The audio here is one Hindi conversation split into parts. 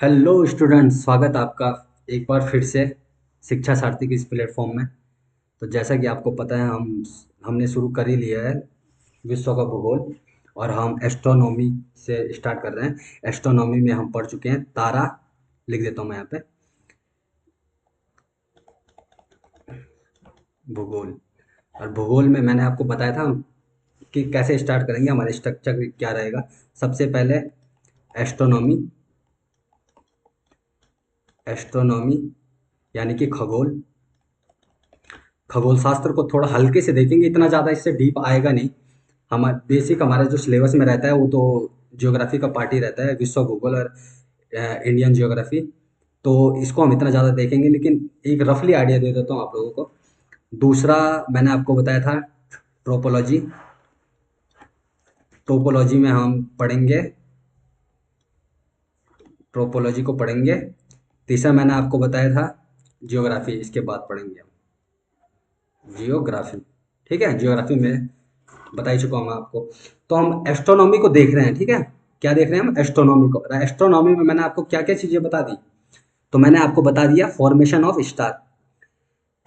हेलो स्टूडेंट्स, स्वागत आपका एक बार फिर से शिक्षा सारथी के इस प्लेटफॉर्म में। तो जैसा कि आपको पता है, हमने शुरू कर ही लिया है विश्व का भूगोल, और हम एस्ट्रोनॉमी से स्टार्ट कर रहे हैं। एस्ट्रोनॉमी में हम पढ़ चुके हैं तारा। लिख देता हूँ मैं यहाँ पे भूगोल। और भूगोल में मैंने आपको बताया था कि कैसे स्टार्ट करेंगे, हमारे स्ट्रक्चर क्या रहेगा। सबसे पहले एस्ट्रोनॉमी। एस्ट्रोनॉमी यानी कि खगोल। खगोल शास्त्र को थोड़ा हल्के से देखेंगे, इतना ज़्यादा इससे डीप आएगा नहीं। हमारा बेसिक, हमारे जो सिलेबस में रहता है वो तो ज्योग्राफी का पार्ट ही रहता है, विश्व भूगोल और इंडियन ज्योग्राफी। तो इसको हम इतना ज़्यादा देखेंगे, लेकिन एक रफली आइडिया दे देता हूँ आप लोगों को। दूसरा मैंने आपको बताया था ट्रोपोलॉजी। टोपोलॉजी में हम पढ़ेंगे, ट्रोपोलॉजी को पढ़ेंगे। तीसरा मैंने आपको बताया था जियोग्राफी, इसके बाद पढ़ेंगे हम जियोग्राफी। ठीक है, जियोग्राफी में बता ही चुका हूँ मैं आपको। तो हम एस्ट्रोनॉमी को देख रहे हैं, ठीक है। क्या देख रहे हैं हम? एस्ट्रोनॉमी को। एस्ट्रोनॉमी में मैंने आपको क्या क्या चीजें बता दी। तो मैंने आपको बता दिया फॉर्मेशन ऑफ स्टार।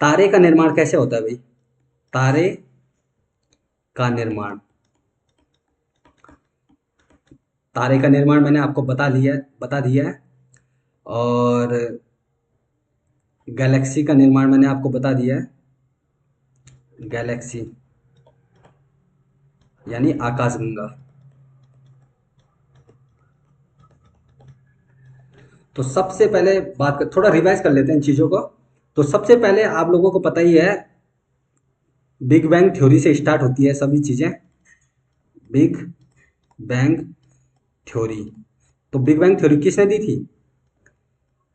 तारे का निर्माण कैसे होता है भाई? तारे का निर्माण, तारे का निर्माण मैंने आपको बता दिया है। और गैलेक्सी का निर्माण मैंने आपको बता दिया है। गैलेक्सी यानी आकाशगंगा। तो सबसे पहले थोड़ा रिवाइज कर लेते हैं इन चीज़ों को। तो सबसे पहले आप लोगों को पता ही है, बिग बैंग थ्योरी से स्टार्ट होती है सभी चीज़ें। Big bang theory. तो बिग बैंग थ्योरी किसने दी थी?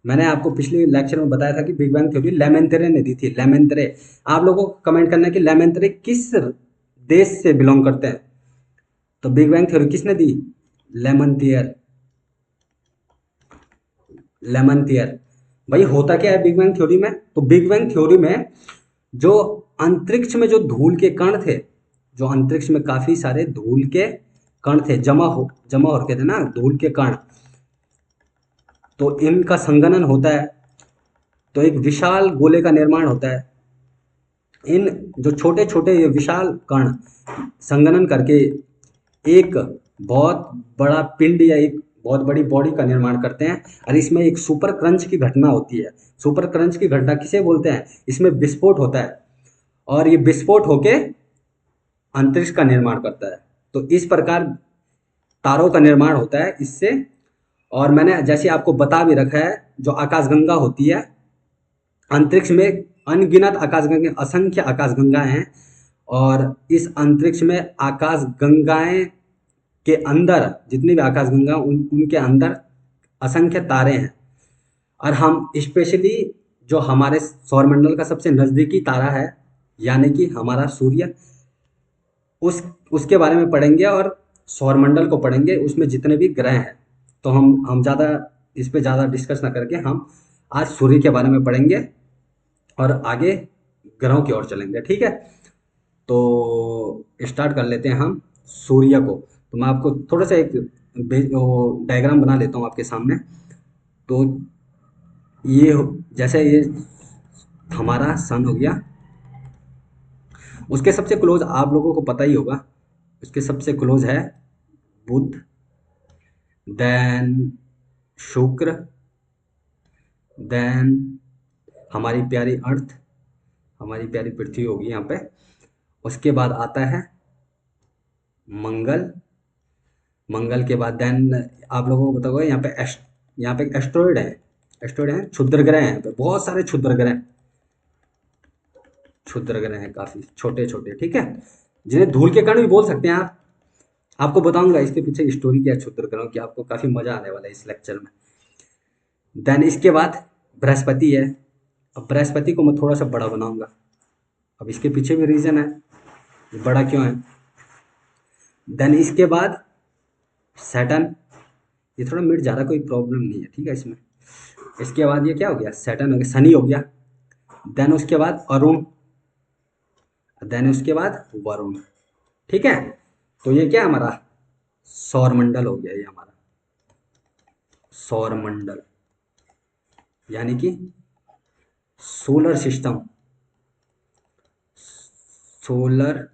मैंने आपको पिछले लेक्चर में बताया था कि बिग बैंग थ्योरी लेमेंत्रे ने दी थी। लेमेंत्रे। आप लोगों को कमेंट करना है कि लेमेंत्रे किस देश से बिलोंग करते हैं। तो बिग बैंग थ्योरी किसने दी? लेमंतियर। लेमंतियर। भाई होता क्या है बिग बैंग थ्योरी में? तो बिग बैंग थ्योरी में जो अंतरिक्ष में जो धूल के कण थे, जो अंतरिक्ष में काफी सारे धूल के कण थे, जमा हो रखे थे ना धूल के कण। तो इनका संघनन होता है, तो एक विशाल गोले का निर्माण होता है। इन जो छोटे छोटे ये विशाल कण संघनन करके एक बहुत बड़ा पिंड या एक बहुत बड़ी बॉडी का निर्माण करते हैं। और इसमें एक सुपर क्रंच की घटना होती है। सुपर क्रंच की घटना किसे बोलते हैं? इसमें विस्फोट होता है, और ये विस्फोट होके अंतरिक्ष का निर्माण करता है। तो इस प्रकार तारों का निर्माण होता है इससे। और मैंने जैसे आपको बता भी रखा है, जो आकाशगंगा होती है अंतरिक्ष में, अनगिनत आकाशगंगा, असंख्य आकाशगंगाएं हैं। और इस अंतरिक्ष में आकाशगंगाएं के अंदर, जितनी भी आकाशगंगा उनके अंदर असंख्य तारे हैं। और हम स्पेशली जो हमारे सौरमंडल का सबसे नज़दीकी तारा है, यानी कि हमारा सूर्य, उस उसके बारे में पढ़ेंगे। और सौरमंडल को पढ़ेंगे, उसमें जितने भी ग्रह हैं। तो हम ज़्यादा इस पे ज़्यादा डिस्कस ना करके हम आज सूर्य के बारे में पढ़ेंगे और आगे ग्रहों की ओर चलेंगे, ठीक है। तो स्टार्ट कर लेते हैं हम सूर्य को। तो मैं आपको थोड़ा सा एक डायग्राम बना लेता हूँ आपके सामने। तो जैसे ये हमारा सन हो गया, उसके सबसे क्लोज आप लोगों को पता ही होगा, उसके सबसे क्लोज है बुध, देन शुक्र, देन हमारी प्यारी अर्थ, हमारी प्यारी पृथ्वी होगी यहाँ पे। उसके बाद आता है मंगल। मंगल के बाद देन आप लोगों को पता होगा यहाँ पे एस्ट्रॉयड है। एस्ट्रॉयड है, क्षुद्र ग्रह हैं यहाँ पे, बहुत सारे क्षुद्र ग्रह। क्षुद्र ग्रह हैं काफी छोटे छोटे, ठीक है, जिन्हें धूल के कण भी बोल सकते हैं आप। आपको बताऊंगा इसके पीछे स्टोरी क्या है क्षुद्र ग्रहों की, आपको काफी मजा आने वाला है इस लेक्चर में। देन इसके बाद बृहस्पति है। अब बृहस्पति को मैं थोड़ा सा बड़ा बनाऊंगा। अब इसके पीछे भी रीजन है, ये बड़ा क्यों है। देन इसके बाद सैटर्न। ये थोड़ा मिट जा रहा है, कोई प्रॉब्लम नहीं है, ठीक है इसमें। इसके बाद ये क्या हो गया? सैटर्न हो गया, शनि हो गया। देन उसके बाद अरुण। देन उसके बाद वरुण, ठीक है। तो ये क्या है हमारा? सौरमंडल हो गया ये हमारा सौरमंडल। यानी कि solar system, solar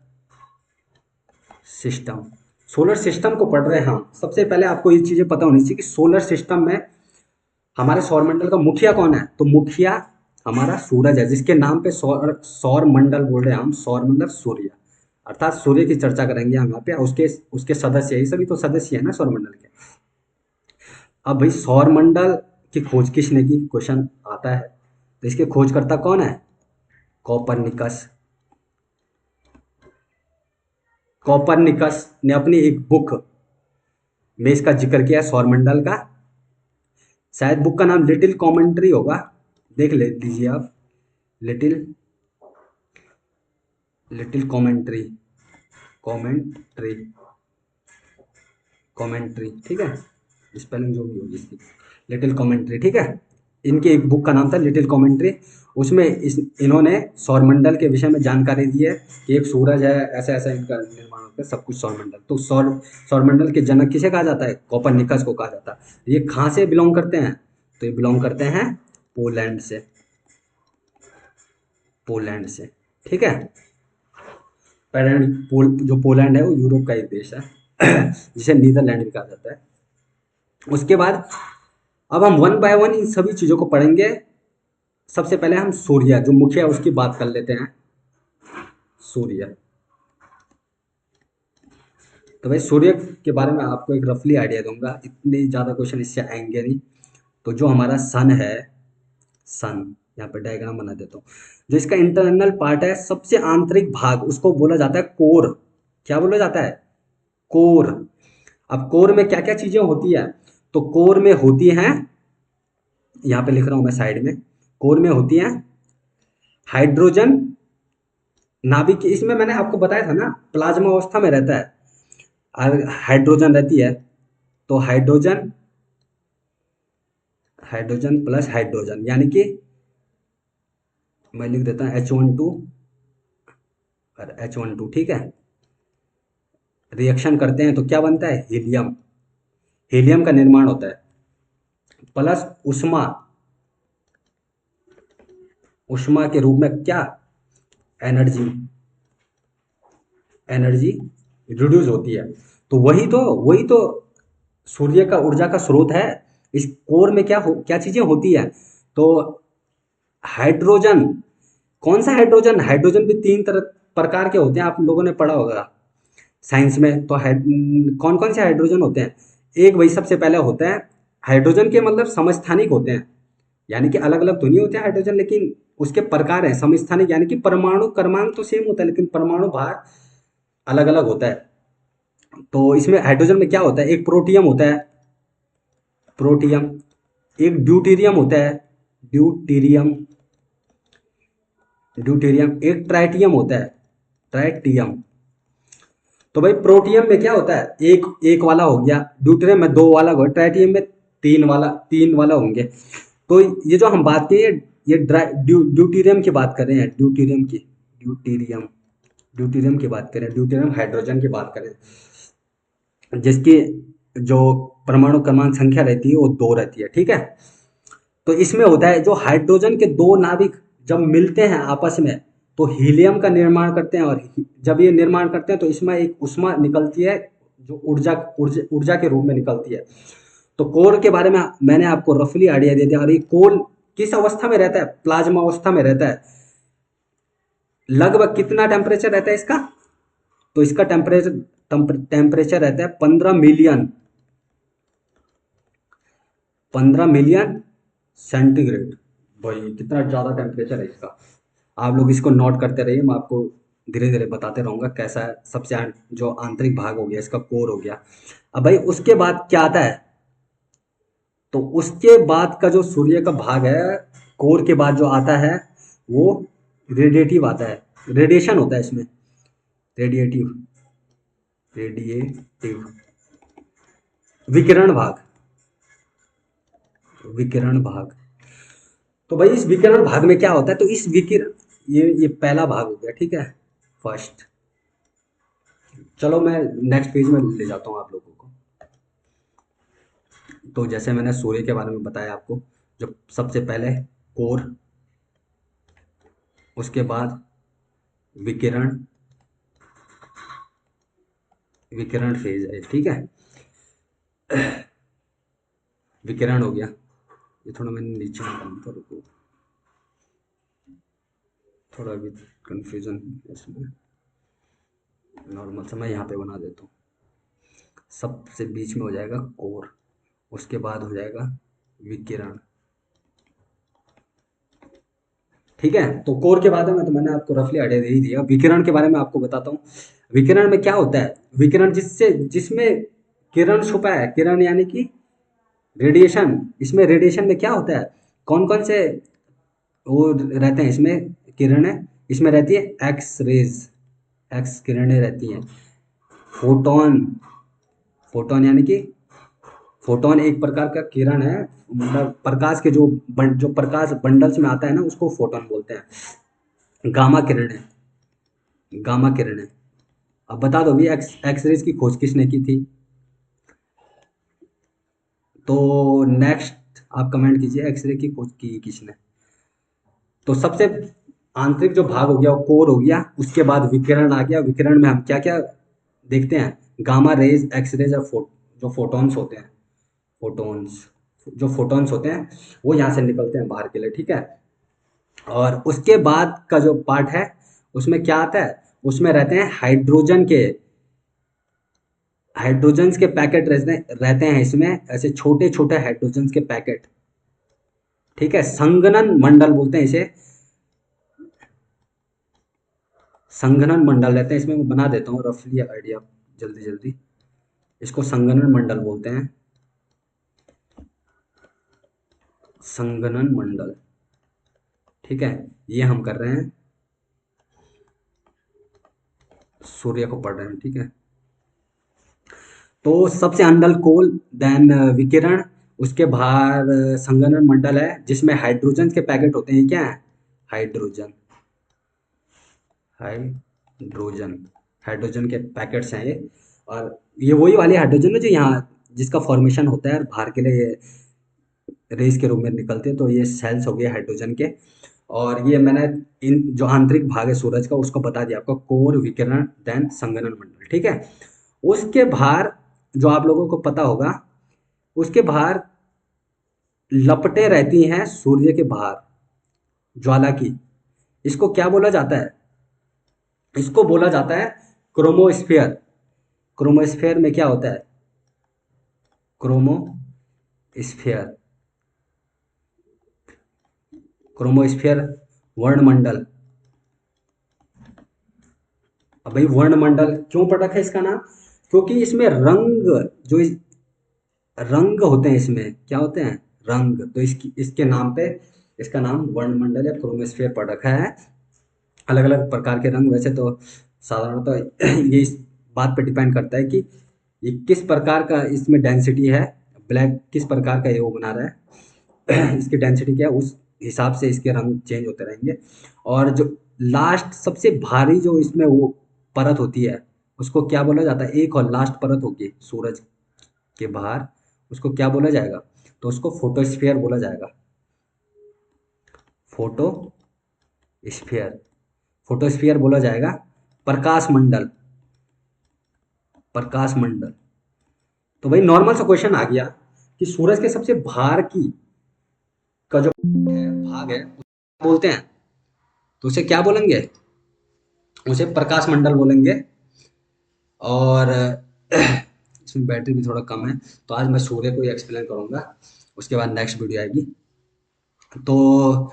system, solar system को पढ़ रहे हैं हम। सबसे पहले आपको ये चीजें पता होनी चाहिए कि सोलर सिस्टम में हमारे सौरमंडल का मुखिया कौन है। तो मुखिया हमारा सूरज है, जिसके नाम पे सौर सौर मंडल बोल रहे हैं हम। सौर मतलब सूर्य, अर्थात सूर्य की चर्चा करेंगे हम यहाँ पे। उसके उसके सदस्य, ये सभी तो सदस्य है ना सौरमंडल के। अब भाई सौरमंडल की खोज किसने की, क्वेश्चन आता है। तो इसके खोजकर्ता कौन है, कॉपरनिकस। कॉपरनिकस ने अपनी एक बुक में इसका जिक्र किया सौरमंडल का। शायद बुक का नाम लिटिल कॉमेंट्री होगा, देख ले लीजिए आप। Little little commentary, commentary, commentary, ठीक है, स्पेलिंग जो भी होगी इसकी, लिटिल कॉमेंट्री, ठीक है। इनकी एक बुक का नाम था लिटिल कॉमेंट्री। उसमें इन्होंने सौरमंडल के विषय में जानकारी दी है कि एक सूरज है, ऐसा ऐसा इनका निर्माण होता है, सब कुछ सौरमंडल। तो सौरमंडल के जनक किसे कहा जाता है, कॉपरनिकस को कहा जाता है। ये कहाँ से बिलोंग करते हैं, तो ये बिलोंग करते हैं पोलैंड से, पोलैंड से, ठीक है। जो पोलैंड है वो यूरोप का एक देश है जिसे नीदरलैंड भी कहा जाता है। उसके बाद अब हम वन बाय वन इन सभी चीजों को पढ़ेंगे। सबसे पहले हम सूर्य जो मुख्य है उसकी बात कर लेते हैं। सूर्य, तो भाई सूर्य के बारे में आपको एक रफली आइडिया दूंगा, इतने ज़्यादा क्वेश्चन इससे आएंगे नहीं। तो जो हमारा सन है, सन, यहाँ पे डायग्राम बना देता हूँ। जो इसका इंटरनल पार्ट है, सबसे आंतरिक भाग, उसको बोला जाता है कोर। क्या बोला जाता है, कोर। अब कोर में क्या क्या चीजें होती है, तो कोर में होती हैं, यहाँ पे लिख रहा हूं मैं साइड में। कोर में होती हैं हाइड्रोजन नाभिक, इसमें मैंने आपको बताया था ना प्लाज्मा अवस्था में रहता है, और हाइड्रोजन रहती है। तो हाइड्रोजन, हाइड्रोजन प्लस हाइड्रोजन, यानी कि मैं लिख देता हूँ H12 और H12, ठीक है। रिएक्शन करते हैं तो क्या बनता है, हीलियम। हीलियम का निर्माण होता है, प्लस उष्मा, उष्मा के रूप में क्या, एनर्जी, एनर्जी रिड्यूस होती है। तो वही तो सूर्य का ऊर्जा का स्रोत है। इस कोर में क्या चीजें होती है, तो हाइड्रोजन। कौन सा हाइड्रोजन, हाइड्रोजन भी तीन तरह प्रकार के होते हैं, आप लोगों ने पढ़ा होगा साइंस में। तो कौन कौन से हाइड्रोजन होते हैं, एक वही सबसे पहले होता है हाइड्रोजन के मतलब समस्थानिक होते हैं, यानी कि अलग अलग तो नहीं होते हैं हाइड्रोजन, लेकिन उसके प्रकार हैं समस्थानिक, यानी कि परमाणु क्रमांक तो सेम होता है लेकिन परमाणु भार अलग अलग होता है। तो इसमें हाइड्रोजन में क्या होता है, एक प्रोटियम होता है, प्रोटियम, एक ड्यूटीरियम होता है, ड्यूटीरियम, ड्यूटीरियम, एक ट्राइटियम होता है, ट्राइटियम। तो भाई प्रोटियम में क्या होता है, एक एक वाला हो गया, ड्यूटेरियम में दो वाला हो गया, ट्राइटियम में तीन वाला होंगे। तो ये जो हम बात की, ये ड्यूटीरियम की बात कर रहे हैं, ड्यूटीरियम की, ड्यूटीरियम, ड्यूटीरियम की बात करें, ड्यूटीरियम हाइड्रोजन की बात करें, जिसकी जो परमाणु क्रमांक संख्या रहती है वो 2 रहती है, ठीक है। तो इसमें होता है जो हाइड्रोजन के दो नाभिक जब मिलते हैं आपस में तो हीलियम का निर्माण करते हैं, और जब ये निर्माण करते हैं तो इसमें एक उष्मा निकलती है जो ऊर्जा ऊर्जा ऊर्जा के रूप में निकलती है। तो कोर के बारे में मैंने आपको रफली आइडिया दे दिया। और ये कोर किस अवस्था में रहता है, प्लाज्मा अवस्था में रहता है। लगभग कितना टेम्परेचर रहता है इसका, तो इसका टेम्परेचर रहता है 15 मिलियन, 15 मिलियन सेंटीग्रेड। भाई कितना ज़्यादा टेम्परेचर है इसका। आप लोग इसको नोट करते रहिए, मैं आपको धीरे धीरे बताते रहूँगा कैसा है। सबसे जो आंतरिक भाग हो गया इसका, कोर हो गया। अब भाई उसके बाद क्या आता है, तो उसके बाद का जो सूर्य का भाग है, कोर के बाद जो आता है वो रेडिएटिव आता है, रेडिएशन होता है इसमें, रेडिएटिव, रेडिएटिव, विकिरण भाग, विकिरण भाग। तो भाई इस विकिरण भाग में क्या होता है, तो इस विकिरण, ये पहला भाग हो गया, ठीक है, फर्स्ट। चलो मैं नेक्स्ट पेज में ले जाता हूँ आप लोगों को। तो जैसे मैंने सूर्य के बारे में बताया आपको, जो सबसे पहले कोर, उसके बाद विकिरण, विकिरण फेज है, ठीक है। विकिरण हो गया। ये थोड़ा मैंने नीचे निकाला था, रुको, थोड़ा भी कंफ्यूजन है इसमें। नॉर्मल सा मैं यहाँ पे बना देता हूँ। सबसे बीच में हो जाएगा कोर, उसके बाद हो जाएगा विकिरण, ठीक है। तो कोर के बारे में तो मैंने आपको रफली आइडिया दे ही दिया। विकिरण के बारे में आपको बताता हूँ। विकिरण में क्या होता है? विकिरण जिसमें किरण छुपा है, किरण यानी कि रेडिएशन। इसमें रेडिएशन में क्या होता है, कौन कौन से वो रहते हैं इसमें, किरणें इसमें रहती है? एक्स रेज, एक्स किरणें रहती हैं। फोटोन, फोटोन यानी कि फोटोन एक प्रकार का किरण है, मतलब प्रकाश के जो प्रकाश बंडल्स में आता है ना, उसको फोटोन बोलते हैं। गामा किरणें, गामा किरणें। अब बता दो भी, एक्स रेज की खोज किसने की थी? तो नेक्स्ट आप कमेंट कीजिए, एक्सरे की खोज की किसने। तो सबसे आंतरिक जो भाग हो गया वो कोर हो गया, उसके बाद विकिरण आ गया। विकिरण में हम क्या क्या देखते हैं? गामा रेज, एक्स रेज और जो फोटॉन्स होते हैं, फोटॉन्स, जो फोटॉन्स होते हैं वो यहाँ से निकलते हैं बाहर के लिए, ठीक है। और उसके बाद का जो पार्ट है उसमें क्या आता है? उसमें रहते हैं हाइड्रोजन के, हाइड्रोजन्स के पैकेट रहते हैं इसमें, ऐसे छोटे छोटे हाइड्रोजन्स के पैकेट, ठीक है। संगनन मंडल बोलते हैं इसे, संघनन मंडल रहते हैं इसमें। मैं बना देता हूँ रफली आइडिया जल्दी जल्दी। इसको संगणन मंडल बोलते हैं, संगणन मंडल, ठीक है। ये हम कर रहे हैं, सूर्य को पढ़ रहे हैं, ठीक है। तो सबसे अंदर कोल, देन विकिरण, उसके बाहर संगणन मंडल है जिसमें हाइड्रोजन के पैकेट होते हैं। क्या है? हाइड्रोजन, हाइड्रोजन, हाइड्रोजन के पैकेट्स हैं ये। और ये वही वाली हाइड्रोजन है जो यहाँ जिसका फॉर्मेशन होता है और बाहर के लिए रेस के रूप में निकलते हैं। तो ये सेल्स हो गए हाइड्रोजन के। और ये मैंने इन जो आंतरिक भाग है सूरज का उसको बता दिया आपको, कोर, विकिरण, देन संगणन मंडल, ठीक है। उसके बाहर जो आप लोगों को पता होगा, उसके बाहर लपटें रहती हैं सूर्य के बाहर, ज्वाला की। इसको क्या बोला जाता है? इसको बोला जाता है क्रोमोस्फियर। क्रोमोस्फियर में क्या होता है? क्रोमोस्फियर, क्रोमोस्फियर वर्णमंडल। अब भाई वर्णमंडल क्यों पड़ रखा है इसका नाम? क्योंकि इसमें रंग, जो रंग होते हैं, इसमें क्या होते हैं? रंग। तो इसके नाम पे इसका नाम वर्णमंडल या क्रोमोस्फियर पड़ रखा है। अलग अलग प्रकार के रंग, वैसे तो साधारणतः ये इस बात पे डिपेंड करता है कि ये किस प्रकार का इसमें डेंसिटी है, ब्लैक किस प्रकार का ये वो बना रहा है, इसकी डेंसिटी क्या है, उस हिसाब से इसके रंग चेंज होते रहेंगे। और जो लास्ट सबसे भारी जो इसमें वो परत होती है उसको क्या बोला जाता है? एक और लास्ट परत होगी सूरज के बाहर, उसको क्या बोला जाएगा? तो उसको फोटोस्फीयर बोला जाएगा, फोटोस्फीयर, फोटोस्फीयर बोला जाएगा। प्रकाश मंडल, प्रकाश मंडल। तो भाई नॉर्मल सा क्वेश्चन आ गया कि सूरज के सबसे बाहर की का जो है भाग है बोलते हैं, तो उसे क्या बोलेंगे? उसे प्रकाश मंडल बोलेंगे। और इसमें बैटरी भी थोड़ा कम है, तो आज मैं सूर्य को ही एक्सप्लेन करूंगा, उसके बाद नेक्स्ट वीडियो आएगी। तो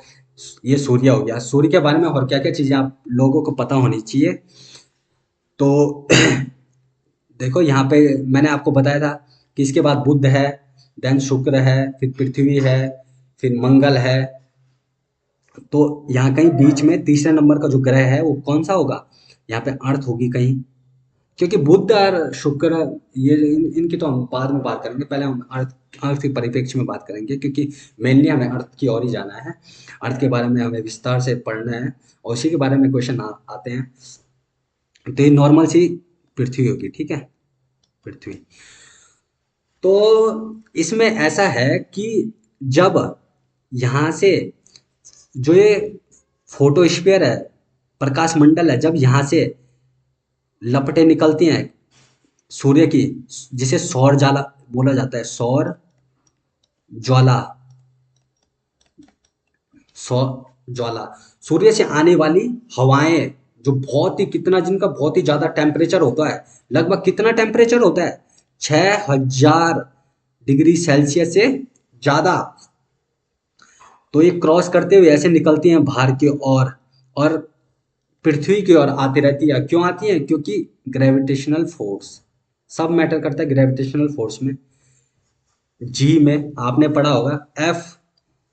ये सूर्य हो गया। सूर्य के बारे में और क्या क्या चीज़ें आप लोगों को पता होनी चाहिए? तो देखो यहाँ पे मैंने आपको बताया था कि इसके बाद बुध है, देन शुक्र है, फिर पृथ्वी है, फिर मंगल है। तो यहाँ कहीं बीच में तीसरे नंबर का जो ग्रह है वो कौन सा होगा? यहाँ पे अर्थ होगी कहीं, क्योंकि बुध और शुक्र ये इनकी तो हम बाद में बात करेंगे। पहले हम अर्थ, अर्थ के परिप्रेक्ष्य में बात करेंगे, क्योंकि मेनली हमें अर्थ की ओर ही जाना है। अर्थ के बारे में हमें विस्तार से पढ़ना है और उसी के बारे में क्वेश्चन आते हैं। तो ये नॉर्मल सी पृथ्वी होगी, ठीक है, पृथ्वी। तो इसमें ऐसा है कि जब यहाँ से जो ये फोटोस्फीयर है, प्रकाश मंडल है, जब यहाँ से लपटें निकलती हैं सूर्य की, जिसे सौर ज्वाला बोला जाता है, सौर ज्वाला, सौर ज्वाला, सूर्य से आने वाली हवाएं, जो बहुत ही कितना, जिनका बहुत ही ज्यादा टेम्परेचर होता है, लगभग कितना टेम्परेचर होता है, 6000 डिग्री सेल्सियस से ज्यादा, तो ये क्रॉस करते हुए ऐसे निकलती हैं बाहर की ओर और पृथ्वी की ओर आती रहती है। क्यों आती है? क्योंकि ग्रेविटेशनल फोर्स, सब मैटर करता है ग्रेविटेशनल फोर्स में। जी में आपने पढ़ा होगा, एफ,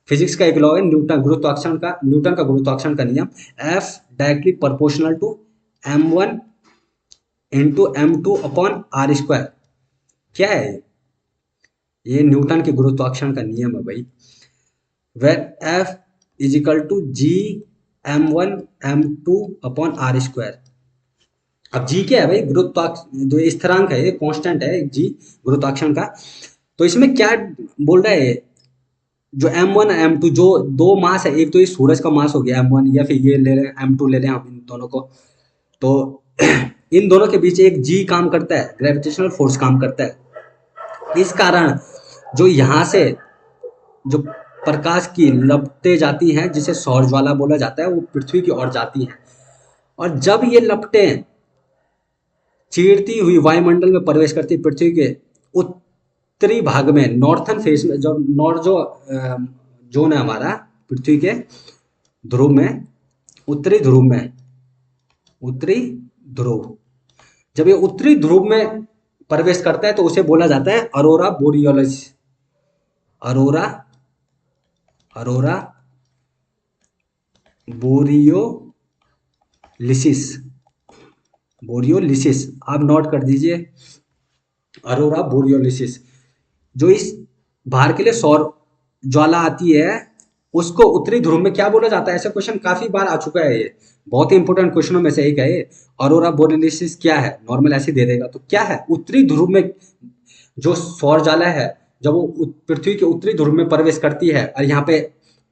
फिजिक्स का एक लॉ है न्यूटन का गुरुत्वाकर्षण का नियम, F directly proportional to m1 into m2 upon R square. क्या है ये? न्यूटन के गुरुत्वाकर्षण का नियम है भाई। Where F is equal to G m1 m2 upon R square. अब जी क्या है भाई? गुरुत्वाकर्षण जो स्थिरांक है, ये कांस्टेंट है जी गुरुत्वाकर्षण का। तो इसमें क्या बोल रहा है, जो m1 m2 जो दो मास है, एक तो ये सूरज का मास हो गया m1, या फिर ये ले लें m2 ले लें हम इन दोनों को, तो इन दोनों के बीच एक जी काम करता है, ग्रेविटेशनल फोर्स काम करता है। इस कारण जो यहाँ से जो प्रकाश की लपटें जाती हैं, जिसे सौर ज्वाला बोला जाता है, वो पृथ्वी की ओर जाती हैं। और जब ये लपटें चीरती हुई वायुमंडल में प्रवेश करती, पृथ्वी के उत्तरी भाग में, नॉर्थन फेस में, जो नॉर्थ जो जोन है हमारा पृथ्वी के ध्रुव में, उत्तरी ध्रुव में, उत्तरी ध्रुव, जब ये उत्तरी ध्रुव में प्रवेश करता है तो उसे बोला जाता है अरोरा बोरियोलिस, अरोरा, अरोरा बोरियोलिसिस, बोरियोलिसिस आप नोट कर दीजिए, अरोरा बोरियोलिसिस। जो इस बाहर के लिए सौर ज्वाला आती है, उसको उत्तरी ध्रुव में क्या बोला जाता है? ऐसा क्वेश्चन काफी बार आ चुका है, ये बहुत ही इंपॉर्टेंट क्वेश्चनों में से एक है ये। अरोरा बोरियोलिसिस क्या है? नॉर्मल ऐसे दे देगा तो क्या है? उत्तरी ध्रुव में जो सौर ज्वाला है, जब वो पृथ्वी के उत्तरी ध्रुव में प्रवेश करती है और यहाँ पे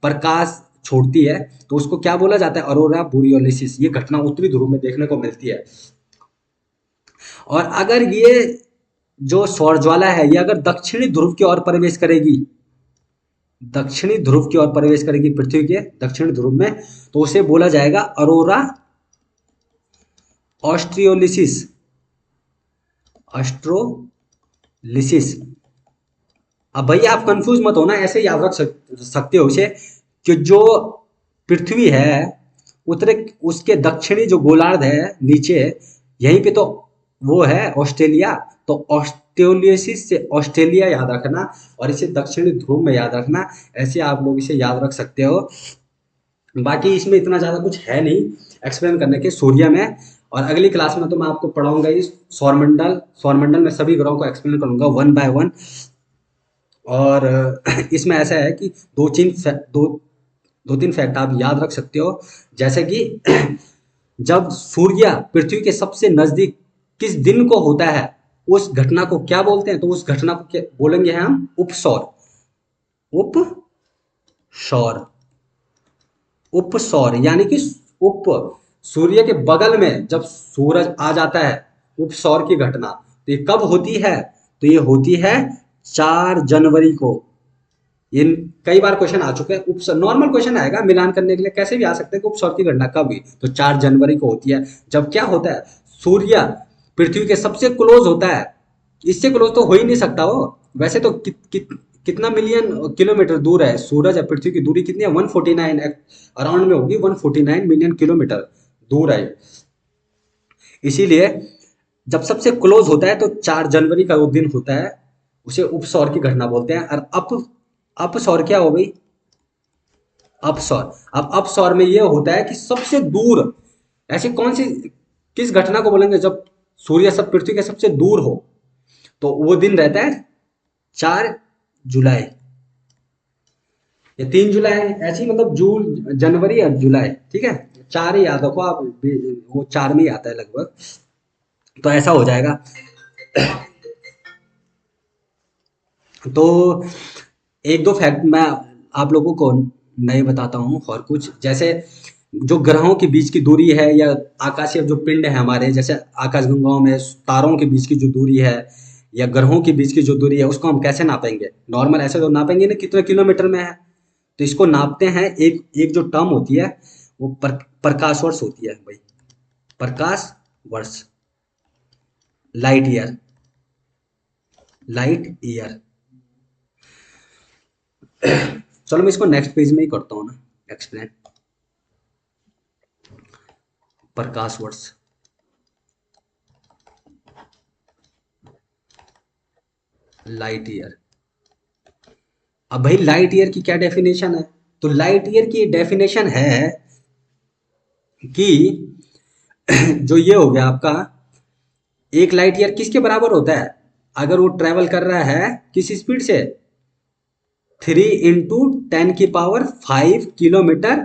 प्रकाश छोड़ती है, तो उसको क्या बोला जाता है? अरोरा बोरियोलिसिस। ये घटना उत्तरी ध्रुव में देखने को मिलती है। और अगर ये जो सौर ज्वाला है, ये अगर दक्षिणी ध्रुव की ओर प्रवेश करेगी, दक्षिणी ध्रुव की ओर प्रवेश करेगी पृथ्वी के दक्षिणी ध्रुव में, तो उसे बोला जाएगा अरोरा ऑस्ट्रियोलिसिस, ऑस्ट्रोलिसिस। अब भैया आप कंफ्यूज मत होना, ऐसे याद रख सकते हो उसे, कि जो पृथ्वी है उत्तरे, उसके दक्षिणी जो गोलार्ध है नीचे, यहीं पे तो वो है ऑस्ट्रेलिया, तो ऑस्ट्रेलियोसिस से ऑस्ट्रेलिया याद रखना और इसे दक्षिणी ध्रुव में याद रखना, ऐसे आप लोग इसे याद रख सकते हो। बाकी इसमें इतना ज़्यादा कुछ है नहीं एक्सप्लेन करने के सूर्य में। और अगली क्लास में तो मैं आपको पढ़ाऊंगा इस सौरमंडल, सौरमंडल में सभी ग्रहों को एक्सप्लेन करूंगा 1 बाय 1। और इसमें ऐसा है कि दो तीन फैक्ट आप याद रख सकते हो, जैसे कि जब सूर्य पृथ्वी के सबसे नजदीक किस दिन को होता है, उस घटना को क्या बोलते हैं? तो उस घटना को क्या बोलेंगे हम? उपसौर, उपसौर, उपसौर, यानी कि उप, सूर्य के बगल में जब सूरज आ जाता है, उपसौर की घटना। तो ये कब होती है? तो ये होती है 4 जनवरी को। ये कई बार क्वेश्चन आ चुके हैं, उपसौर नॉर्मल क्वेश्चन आएगा मिलान करने के लिए, कैसे भी आ सकते हैं कि उपसौर की घटना कब हुई, तो 4 जनवरी को होती है। जब क्या होता है, सूर्य पृथ्वी के सबसे क्लोज होता है, इससे क्लोज तो हो ही नहीं सकता वो। वैसे तो कितना मिलियन किलोमीटर दूर है सूरज है, पृथ्वी की दूरी कितनी है? 149 अराउंड में होगी, 149 मिलियन किलोमीटर दूर है। इसीलिए जब सबसे क्लोज होता है तो 4 जनवरी का वो दिन होता है, उसे उपसौर की घटना बोलते हैं। और अपसौर क्या हो गई? अपसौर। अब अपसौर में ये होता है कि सबसे दूर, ऐसी कौन सी, किस घटना को बोलेंगे जब सूर्य सब पृथ्वी के सबसे दूर हो? तो वो दिन रहता है 4 जुलाई या 3 जुलाई, ऐसी मतलब जून, जनवरी या जुलाई, ठीक है, 4 ही याद रखो आप, वो 4 में ही आता है लगभग, तो ऐसा हो जाएगा। तो एक दो फैक्ट मैं आप लोगों को नहीं बताता हूँ और कुछ, जैसे जो ग्रहों के बीच की दूरी है या आकाशीय जो पिंड है हमारे, जैसे आकाशगंगाओं में तारों के बीच की जो दूरी है या ग्रहों के बीच की जो दूरी है, उसको हम कैसे नापेंगे? नॉर्मल ऐसे तो नापेंगे ना कितने किलोमीटर में है। तो इसको नापते हैं, एक एक जो टर्म होती है वो प्रकाश वर्ष होती है भाई, प्रकाश वर्ष, लाइट ईयर, लाइट ईयर। चलो मैं इसको नेक्स्ट पेज में ही करता हूँ ना एक्सप्लेन। प्रकाश वर्ष, लाइट ईयर। अब भाई लाइट ईयर की क्या डेफिनेशन है? तो लाइट ईयर की डेफिनेशन है कि जो ये हो गया आपका, एक लाइट ईयर किसके बराबर होता है? अगर वो ट्रेवल कर रहा है किस स्पीड से? 3 × 10⁵ किलोमीटर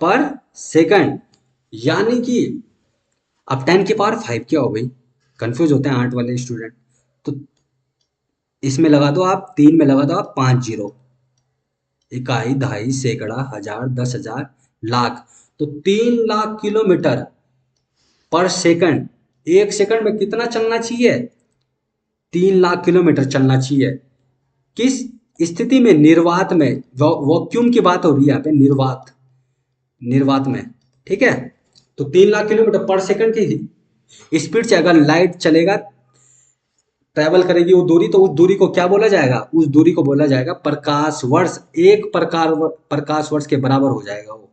पर सेकंड। यानी कि अब 10⁵ क्या हो गई? कंफ्यूज होते हैं आर्ट वाले स्टूडेंट। तो इसमें लगा दो आप, 3 में लगा दो आप 5 जीरो, इकाई, दहाई, सैकड़ा, हजार, 10,000, लाख। तो 3 लाख किलोमीटर पर सेकंड। एक सेकंड में कितना चलना चाहिए? 3 लाख किलोमीटर चलना चाहिए। किस स्थिति में? निर्वात में। वॉक्यूम की बात हो रही है यहाँ पे, निर्वात, निर्वात में। ठीक है, तो 3 लाख किलोमीटर पर सेकंड की स्पीड से अगर लाइट चलेगा, ट्रैवल करेगी वो दूरी, तो उस दूरी को क्या बोला जाएगा? उस दूरी को बोला जाएगा प्रकाश वर्ष। एक प्रकाश वर्ष के बराबर हो जाएगा वो।